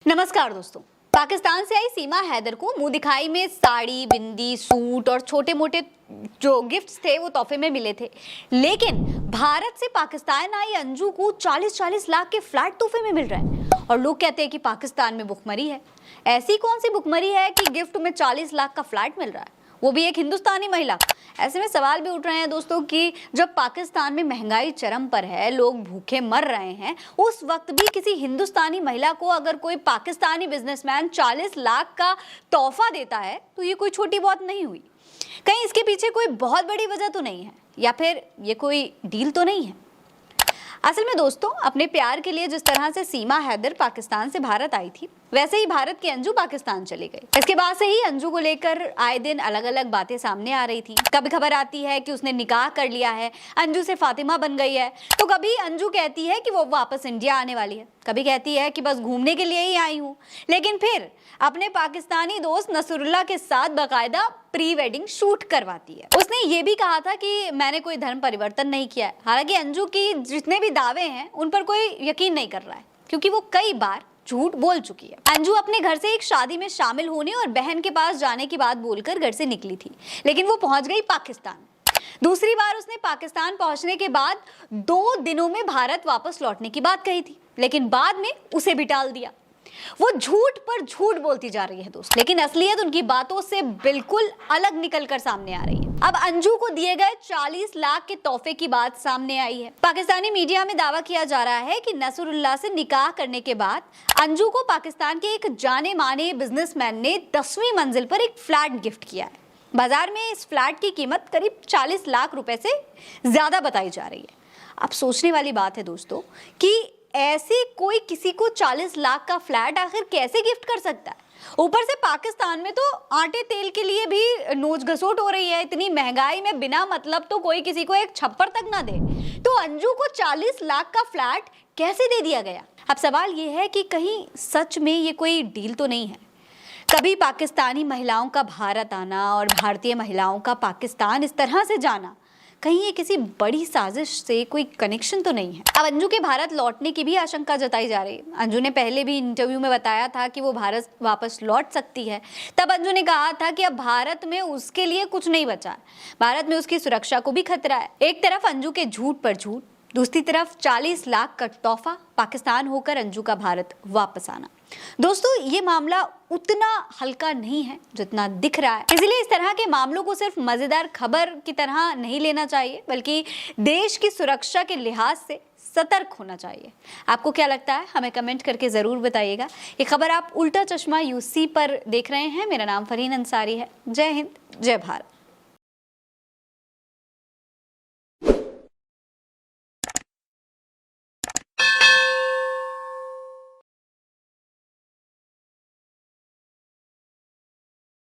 नमस्कार दोस्तों। पाकिस्तान से आई सीमा हैदर को मुंह दिखाई में साड़ी, बिंदी, सूट और छोटे मोटे जो गिफ्ट्स थे वो तोहफे में मिले थे। लेकिन भारत से पाकिस्तान आई अंजू को 40-40 लाख के फ्लैट तोहफे में मिल रहे हैं और लोग कहते हैं कि पाकिस्तान में भुखमरी है। ऐसी कौन सी भुखमरी है कि गिफ्ट में 40 लाख का फ्लैट मिल रहा है, वो भी एक हिंदुस्तानी महिला। ऐसे में सवाल भी उठ रहे हैं दोस्तों कि जब पाकिस्तान में महंगाई चरम पर है, लोग भूखे मर रहे हैं, उस वक्त भी किसी हिंदुस्तानी महिला को अगर कोई पाकिस्तानी बिजनेसमैन 40 लाख का तोहफा देता है तो ये कोई छोटी बात नहीं हुई। कहीं इसके पीछे कोई बहुत बड़ी वजह तो नहीं है, या फिर ये कोई डील तो नहीं है। असल में दोस्तों, अपने प्यार के लिए जिस तरह से सीमा हैदर पाकिस्तान से भारत आई थी, वैसे ही भारत की अंजू पाकिस्तान चली गई। इसके बाद से ही अंजू को लेकर आए दिन अलग अलग बातें सामने आ रही थी। कभी खबर आती है कि उसने निकाह कर लिया है, अंजू से फातिमा बन गई है, तो कभी अंजू कहती है कि वो वापस इंडिया आने वाली है, कभी कहती है कि बस घूमने के लिए ही आई हूँ। लेकिन फिर अपने पाकिस्तानी दोस्त नसरुल्लाह के साथ बाकायदा प्री वेडिंग शूट करवाती है। उसने ये भी कहा था कि मैंने कोई धर्म परिवर्तन नहीं किया है। हालांकि अंजू की जितने भी दावे हैं उन पर कोई यकीन नहीं कर रहा है, क्योंकि वो कई बार झूठ बोल चुकी है। अंजू अपने घर से एक शादी में शामिल होने और बहन के पास जाने की बात बोलकर घर से निकली थी, लेकिन वो पहुंच गई पाकिस्तान। दूसरी बार उसने पाकिस्तान पहुंचने के बाद 2 दिनों में भारत वापस लौटने की बात कही थी, लेकिन बाद में उसे भी टाल दिया। वो झूठ पर झूठ बोलती जा रही है दोस्त, लेकिन असलियत उनकी बातों से बिल्कुल अलग निकलकर सामने आ रही है। अब अंजू को दिए गए 40 लाख के तोहफे की बात सामने आई है। पाकिस्तानी मीडिया में दावा किया जा रहा है कि नसरुल्लाह से निकाह करने के बाद अंजू को पाकिस्तान के एक जाने माने बिजनेसमैन ने 10वीं मंजिल पर एक फ्लैट गिफ्ट किया है। बाजार में इस फ्लैट की कीमत करीब 40 लाख रुपए से ज्यादा बताई जा रही है। अब सोचने वाली बात है दोस्तों कि ऐसे कोई किसी को 40 लाख का फ्लैट आखिर कैसे गिफ्ट कर सकता है। ऊपर से पाकिस्तान में तो आटे तेल के लिए भी नोच घसोट हो रही है। इतनी महंगाई में बिना मतलब तो कोई किसी को एक छप्पर तक ना दे, तो अंजू को 40 लाख का फ्लैट कैसे दे दिया गया। अब सवाल ये है कि कहीं सच में ये कोई डील तो नहीं है। कभी पाकिस्तानी महिलाओं का भारत आना और भारतीय महिलाओं का पाकिस्तान इस तरह से जाना, कहीं ये किसी बड़ी साजिश से कोई कनेक्शन तो नहीं है। अब अंजू के भारत लौटने की भी आशंका जताई जा रही है। अंजू ने पहले भी इंटरव्यू में बताया था कि वो भारत वापस लौट सकती है। तब अंजू ने कहा था कि अब भारत में उसके लिए कुछ नहीं बचा है, भारत में उसकी सुरक्षा को भी खतरा है। एक तरफ अंजू के झूठ पर झूठ, दूसरी तरफ 40 लाख का तोहफा, पाकिस्तान होकर अंजू का भारत वापस आना। दोस्तों, ये मामला उतना हल्का नहीं है जितना दिख रहा है। इसलिए इस तरह के मामलों को सिर्फ मजेदार खबर की तरह नहीं लेना चाहिए, बल्कि देश की सुरक्षा के लिहाज से सतर्क होना चाहिए। आपको क्या लगता है, हमें कमेंट करके जरूर बताइएगा। ये खबर आप उल्टा चश्मा यूसी पर देख रहे हैं। मेरा नाम फरहीन अंसारी है। जय हिंद, जय भारत।